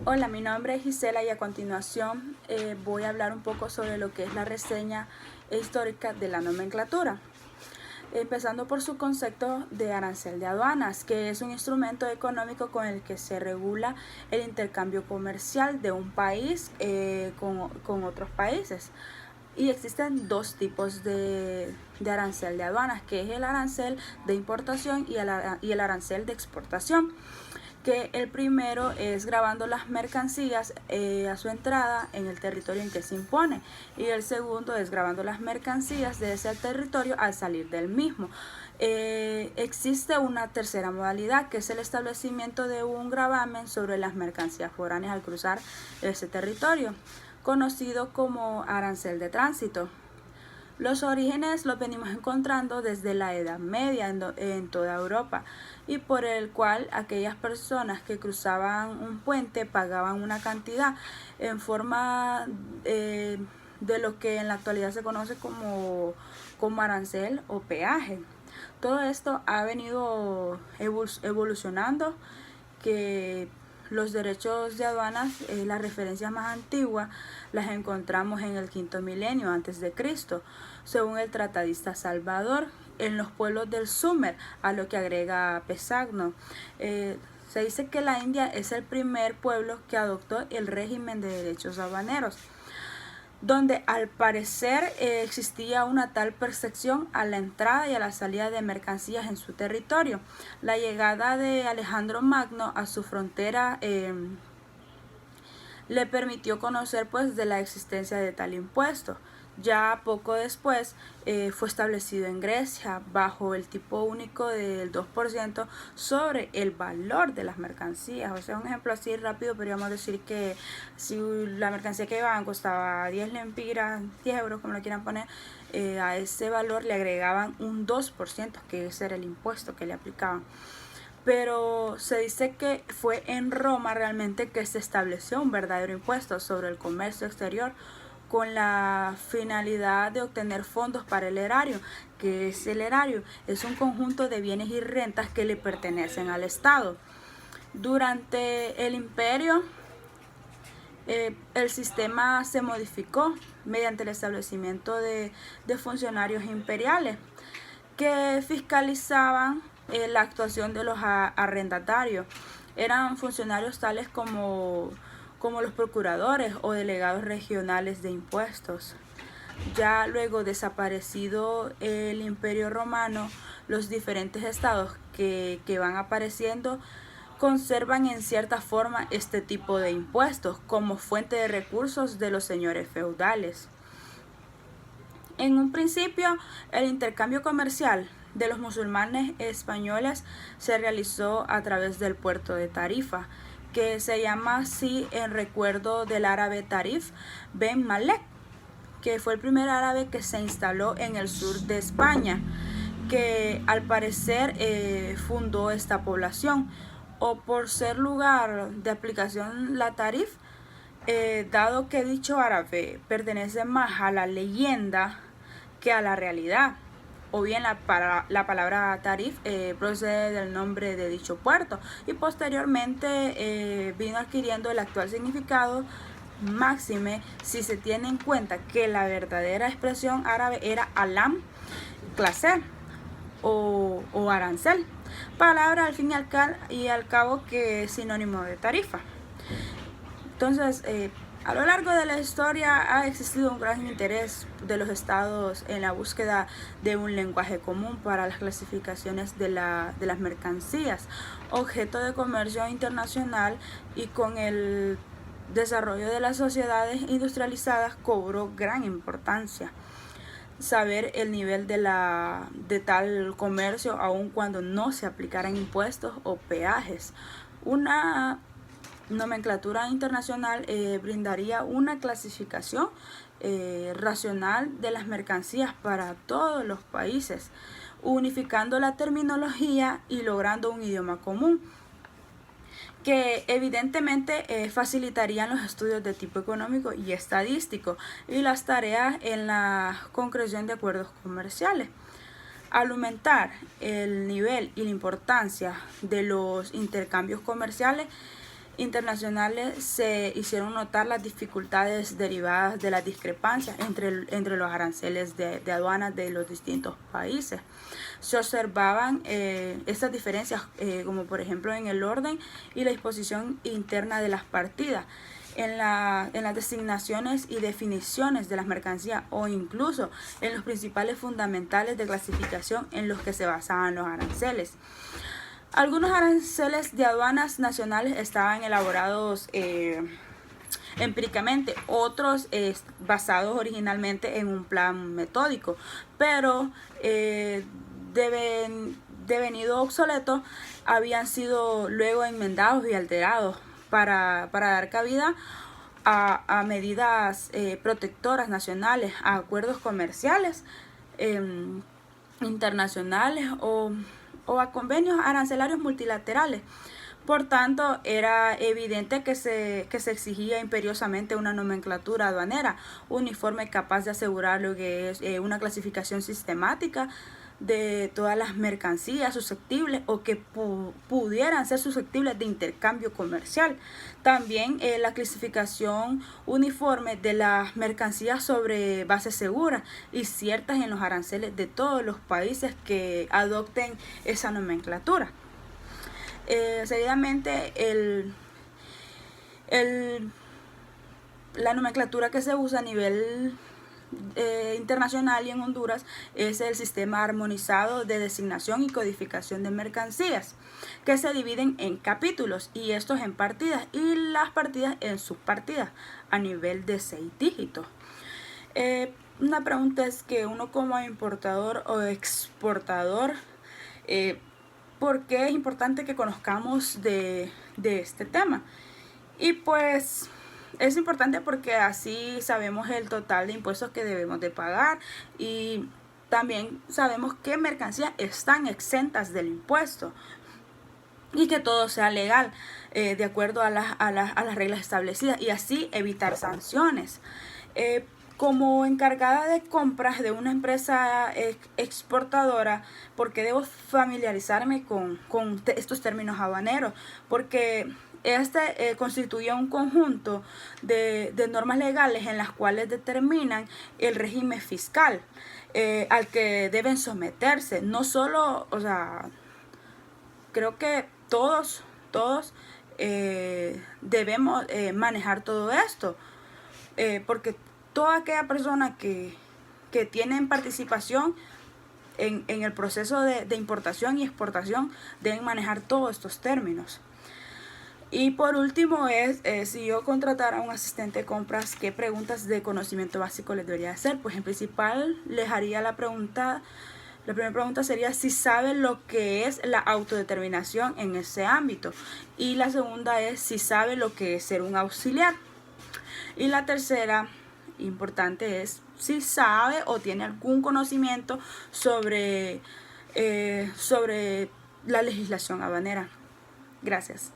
Hola, mi nombre es Gisela y a continuación voy a hablar un poco sobre lo que es la reseña histórica de la nomenclatura. Empezando por su concepto de arancel de aduanas, que es un instrumento económico con el que se regula el intercambio comercial de un país con otros países. Y existen dos tipos de arancel de aduanas, que es el arancel de importación y el arancel de exportación, que el primero es grabando las mercancías a su entrada en el territorio en que se impone, y el segundo es grabando las mercancías de ese territorio al salir del mismo. Existe una tercera modalidad, que es el establecimiento de un gravamen sobre las mercancías foráneas al cruzar ese territorio, conocido como arancel de tránsito. Los orígenes los venimos encontrando desde la Edad Media en toda Europa, y por el cual aquellas personas que cruzaban un puente pagaban una cantidad en forma de lo que en la actualidad se conoce como arancel o peaje. Todo esto ha venido evolucionando, que los derechos de aduanas, las referencias más antiguas, las encontramos en el quinto milenio antes de Cristo, según el tratadista Salvador, en los pueblos del Sumer, a lo que agrega Pesagno. Se dice que la India es el primer pueblo que adoptó el régimen de derechos aduaneros, donde al parecer existía una tal percepción a la entrada y a la salida de mercancías en su territorio. La llegada de Alejandro Magno a su frontera le permitió conocer pues de la existencia de tal impuesto. Ya poco después fue establecido en Grecia bajo el tipo único del 2% sobre el valor de las mercancías. O sea, un ejemplo así rápido podríamos decir que si la mercancía que llevaban costaba 10 lempiras, 10 euros como lo quieran poner, a ese valor le agregaban un 2%, que ese era el impuesto que le aplicaban. Pero se dice que fue en Roma realmente que se estableció un verdadero impuesto sobre el comercio exterior, con la finalidad de obtener fondos para el erario. Que es el erario? Es un conjunto de bienes y rentas que le pertenecen al Estado. Durante el imperio, el sistema se modificó mediante el establecimiento de funcionarios imperiales que fiscalizaban la actuación de los arrendatarios. Eran funcionarios tales como los procuradores o delegados regionales de impuestos. Ya luego desaparecido el Imperio Romano, los diferentes estados que van apareciendo conservan en cierta forma este tipo de impuestos como fuente de recursos de los señores feudales. En un principio, el intercambio comercial de los musulmanes españoles se realizó a través del puerto de Tarifa, que se llama así en recuerdo del árabe Tarif Ben Malek, que fue el primer árabe que se instaló en el sur de España, que al parecer fundó esta población, o por ser lugar de aplicación la Tarif, dado que dicho árabe pertenece más a la leyenda que a la realidad. O bien la palabra Tarif procede del nombre de dicho puerto, y posteriormente vino adquiriendo el actual significado, máxime si se tiene en cuenta que la verdadera expresión árabe era alam, clase o arancel, palabra al fin y al cabo que es sinónimo de tarifa. Entonces, a lo largo de la historia ha existido un gran interés de los estados en la búsqueda de un lenguaje común para las clasificaciones de las mercancías, objeto de comercio internacional, y con el desarrollo de las sociedades industrializadas cobró gran importancia saber el nivel de tal comercio, aun cuando no se aplicaran impuestos o peajes. Una nomenclatura internacional brindaría una clasificación racional de las mercancías para todos los países, unificando la terminología y logrando un idioma común, que evidentemente facilitarían los estudios de tipo económico y estadístico y las tareas en la concreción de acuerdos comerciales. Al aumentar el nivel y la importancia de los intercambios comerciales, internacionales se hicieron notar las dificultades derivadas de las discrepancias entre los aranceles de aduanas de los distintos países. Se observaban estas diferencias como por ejemplo en el orden y la disposición interna de las partidas, en las designaciones y definiciones de las mercancías o incluso en los principales fundamentales de clasificación en los que se basaban los aranceles. Algunos aranceles de aduanas nacionales estaban elaborados empíricamente, otros basados originalmente en un plan metódico, pero devenido obsoleto, habían sido luego enmendados y alterados para dar cabida a medidas protectoras nacionales, a acuerdos comerciales internacionales o a convenios arancelarios multilaterales. Por tanto, era evidente que se exigía imperiosamente una nomenclatura aduanera uniforme capaz de asegurar lo que es una clasificación sistemática de todas las mercancías susceptibles o que pudieran ser susceptibles de intercambio comercial. También la clasificación uniforme de las mercancías sobre base segura y ciertas en los aranceles de todos los países que adopten esa nomenclatura. Seguidamente, la nomenclatura que se usa a nivel internacional y en Honduras es el sistema armonizado de designación y codificación de mercancías, que se dividen en capítulos y estos en partidas y las partidas en subpartidas a nivel de 6 dígitos. Una pregunta es que uno como importador o exportador, ¿por qué es importante que conozcamos de este tema? Y pues es importante porque así sabemos el total de impuestos que debemos de pagar y también sabemos qué mercancías están exentas del impuesto y que todo sea legal de acuerdo a las reglas establecidas y así evitar sanciones. Como encargada de compras de una empresa exportadora, ¿por qué debo familiarizarme con estos términos aduaneros? Porque constituye un conjunto de normas legales en las cuales determinan el régimen fiscal al que deben someterse. No solo, o sea, creo que todos debemos manejar todo esto, porque toda aquella persona que tienen participación en el proceso de importación y exportación deben manejar todos estos términos. Y por último si yo contratara a un asistente de compras, ¿qué preguntas de conocimiento básico les debería hacer? Pues en principal les haría la primera pregunta sería si sabe lo que es la autodeterminación en ese ámbito. Y la segunda es si sabe lo que es ser un auxiliar. Y la tercera importante es si sabe o tiene algún conocimiento sobre la legislación aduanera. Gracias.